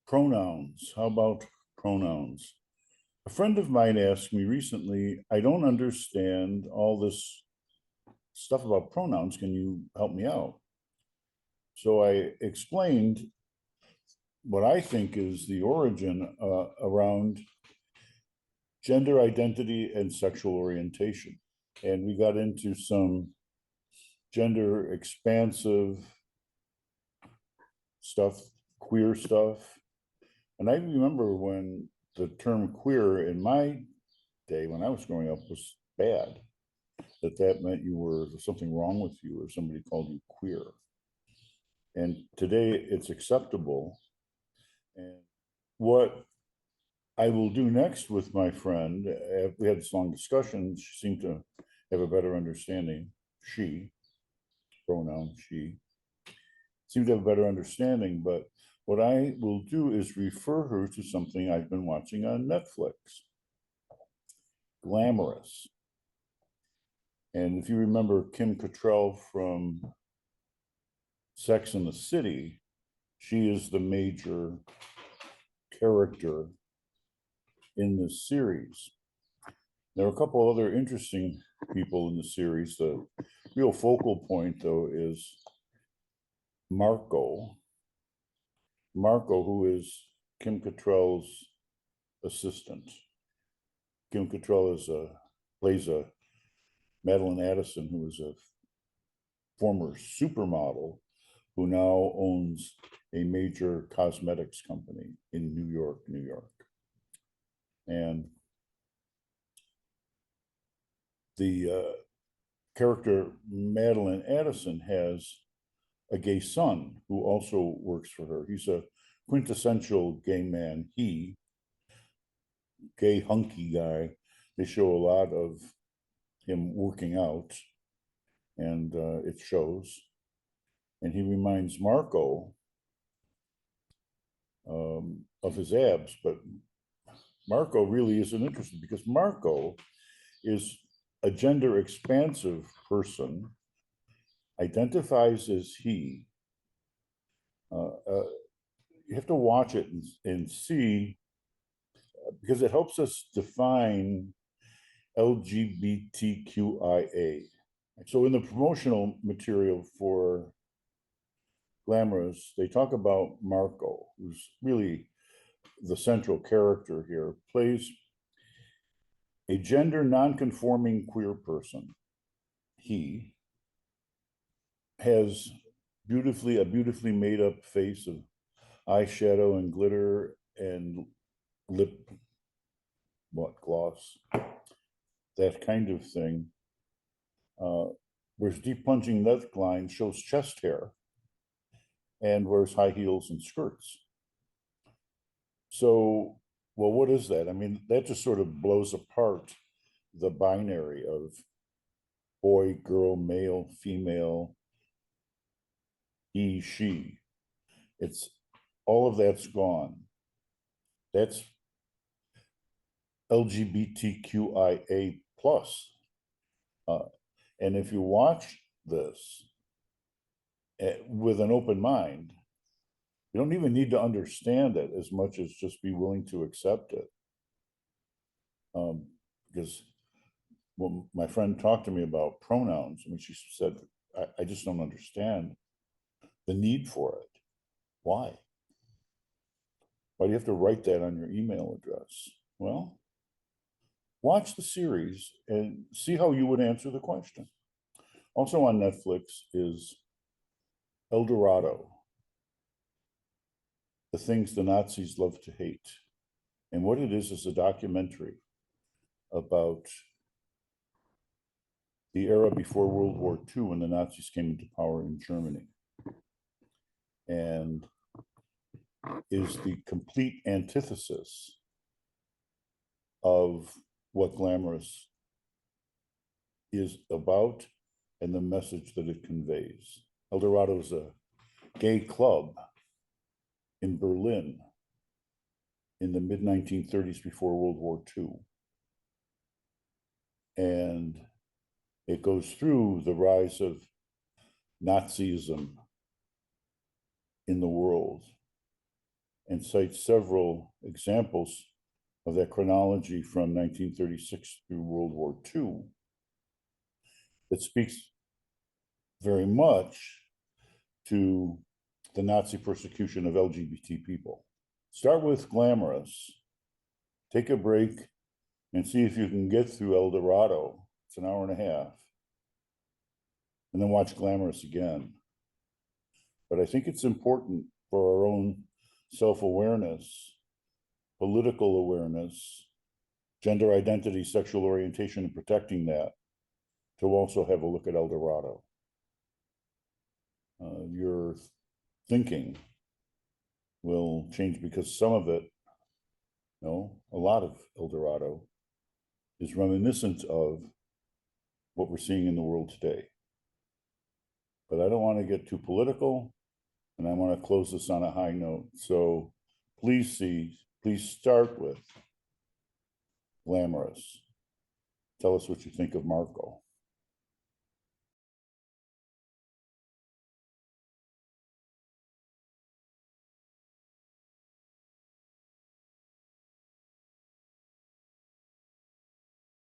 Pronouns. How about pronouns? A friend of mine asked me recently, I don't understand all this stuff about pronouns. Can you help me out? So I explained what I think is the origin around gender identity and sexual orientation. And we got into some gender expansive stuff, queer stuff. And I remember when the term queer in my day, when I was growing up, was bad, that meant you were something wrong with you or somebody called you queer. And today it's acceptable. And what I will do next with my friend, we had this long discussion, she seemed to have a better understanding, she, pronoun she, seemed to have a better understanding, but what I will do is refer her to something I've been watching on Netflix, Glamorous. And if you remember Kim Cattrall from Sex and the City, she is the major character in this series. There are a couple other interesting people in the series. The real focal point, though, is Marco, who is Kim Cattrall's assistant. Kim Cattrall plays a Madeline Addison, who is a former supermodel who now owns a major cosmetics company in New York, New York. And the character Madeline Addison has a gay son who also works for her. He's a quintessential gay man, gay hunky guy. They show a lot of him working out, and it shows. And he reminds Marco of his abs, but Marco really isn't interested because Marco is a gender expansive person, identifies as he. You have to watch it and see, because it helps us define LGBTQIA. So in the promotional material for Glamorous, they talk about Marco, who's really the central character here, plays a gender non-conforming queer person. He has a beautifully made up face of eyeshadow and glitter and lip gloss, that kind of thing. Whereas deep plunging neckline shows chest hair and wears high heels and skirts. So, well, what is that? I mean, that just sort of blows apart the binary of boy, girl, male, female, he, she. It's all of that's gone. That's LGBTQIA plus. And if you watch this with an open mind, you don't even need to understand it as much as just be willing to accept it. Because when my friend talked to me about pronouns, I mean, she said, I just don't understand the need for it. Why? Why do you have to write that on your email address? Well, watch the series and see how you would answer the question. Also on Netflix is Eldorado, the things the Nazis love to hate. And what it is a documentary about the era before World War II when the Nazis came into power in Germany. And is the complete antithesis of what Glamorous is about and the message that it conveys. Eldorado is a gay club in Berlin in the mid-1930s before World War II. And it goes through the rise of Nazism in the world and cites several examples of that chronology from 1936 through World War II that speaks very much to the Nazi persecution of LGBT people. Start with Glamorous. Take a break and see if you can get through Eldorado. It's an hour and a half. And then watch Glamorous again. But I think it's important for our own self-awareness, political awareness, gender identity, sexual orientation, and protecting that, to also have a look at Eldorado. Your thinking will change, because some of it, no, a lot of Eldorado is reminiscent of what we're seeing in the world today. But I don't want to get too political, and I want to close this on a high note. So please start with Glamorous. Tell us what you think of Marco.